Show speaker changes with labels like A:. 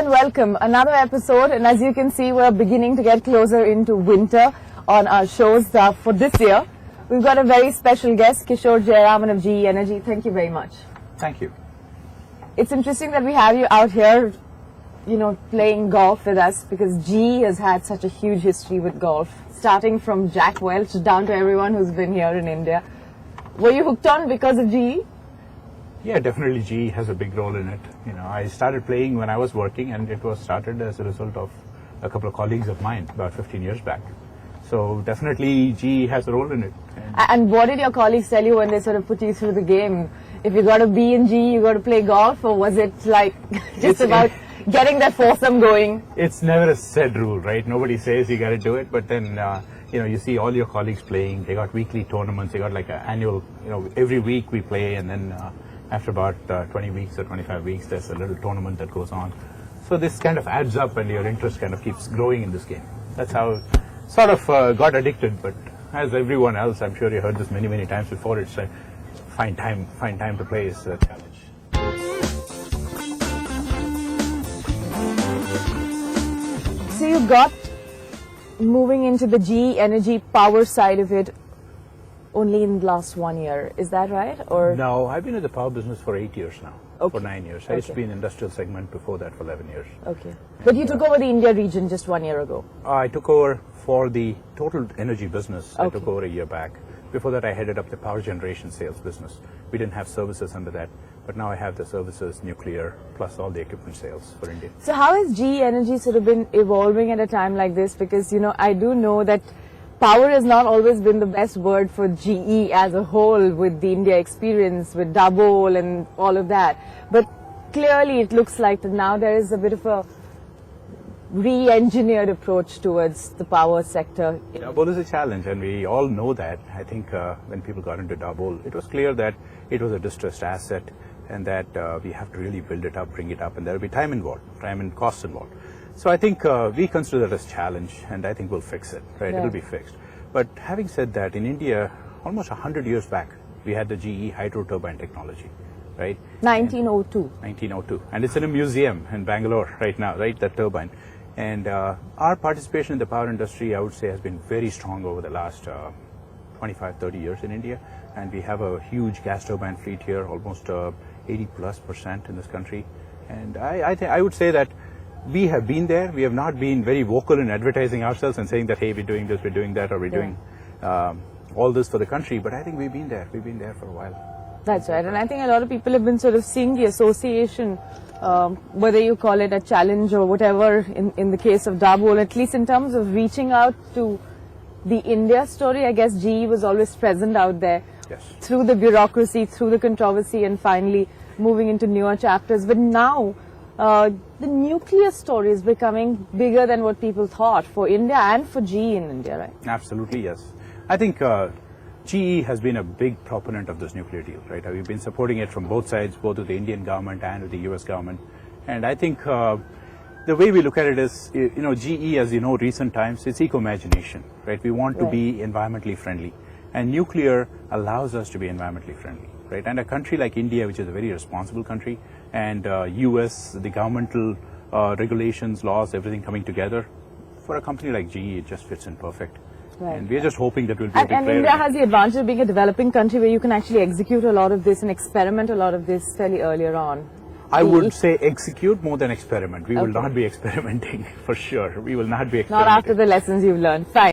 A: and welcome. Another episode, and as you can see, we're beginning to get closer into winter on our shows for this year. We've got a very special guest, Kishore Jayaraman of GE Energy. Thank you very much.
B: Thank you.
A: It's interesting that we have you out here, playing golf with us, because GE has had such a huge history with golf, starting from Jack Welch down to everyone who's been here in India. Were you hooked on because of GE?
B: Yeah, definitely GE has a big role in it. I started playing when I was working, and it was started as a result of a couple of colleagues of mine about 15 years back. So definitely GE has a role in it.
A: And what did your colleagues tell you when they sort of put you through the game? If you got to be in GE, you got to play golf, or was it like just about getting that foursome going?
B: It's never a set rule, right? Nobody says you got to do it, but then you see all your colleagues playing. They got weekly tournaments. They got like an annual. Every week we play, and then after about 20 weeks or 25 weeks, there's a little tournament that goes on. So this kind of adds up, and your interest kind of keeps growing in this game. That's how sort of got addicted. But as everyone else, I'm sure you heard this many, many times before. It's like find time to play is a challenge.
A: So you got moving into the GE Energy power side of it only in the last 1 year, is that right? Or
B: no, I've been in the power business for 8 years now.
A: Okay.
B: For 9 years. I used to be in the industrial segment before that for 11 years.
A: Okay. But you took over the India region just 1 year ago.
B: I took over for the total energy business.
A: Okay.
B: I took over a year back. Before that, I headed up the power generation sales business. We didn't have services under that, but now I have the services, nuclear, plus all the equipment sales for India.
A: So how has GE Energy sort of been evolving at a time like this? Because, I do know that power has not always been the best word for GE as a whole, with the India experience, with Dabhol and all of that. But clearly it looks like that now there is a bit of a re-engineered approach towards the power sector.
B: Dabhol is a challenge, and we all know that. I think when people got into Dabhol, it was clear that it was a distressed asset, and that we have to really build it up, bring it up, and there will be time involved, time and cost involved. So I think we consider that as a challenge, and I think we'll fix it, right?
A: Yeah.
B: It'll be fixed. But having said that, in India, almost 100 years back, we had the GE hydro turbine technology, right?
A: 1902.
B: 1902. And it's in a museum in Bangalore right now, right, that turbine. And our participation in the power industry, I would say, has been very strong over the last 25, 30 years in India. And we have a huge gas turbine fleet here, almost 80+% in this country. And I would say that we have been there. We have not been very vocal in advertising ourselves and saying that, hey, we're doing this, we're doing that, or we're doing all this for the country. But I think we've been there. We've been there for a while.
A: That's right. And I think a lot of people have been sort of seeing the association, whether you call it a challenge or whatever, in the case of Dabhol, at least in terms of reaching out to the India story. I guess GE was always present out there.
B: Yes.
A: Through the bureaucracy, through the controversy, and finally moving into newer chapters. But now the nuclear story is becoming bigger than what people thought for India and for GE in India, right?
B: Absolutely, yes. I think GE has been a big proponent of this nuclear deal, right? We've been supporting it from both sides, both with the Indian government and with the US government. And I think the way we look at it is, GE, as you know, recent times, it's eco-imagination, right? We want to be environmentally friendly. And nuclear allows us to be environmentally friendly, right? And a country like India, which is a very responsible country, and US, the governmental regulations, laws, everything coming together, for a company like GE, it just fits in perfect. Right. And we're just hoping that we'll be a big player.
A: And India has the advantage of being a developing country where you can actually execute a lot of this and experiment a lot of this fairly earlier on.
B: I would say execute more than experiment. We will not be experimenting, for sure. We will not be experimenting.
A: Not after the lessons you've learned. Fine.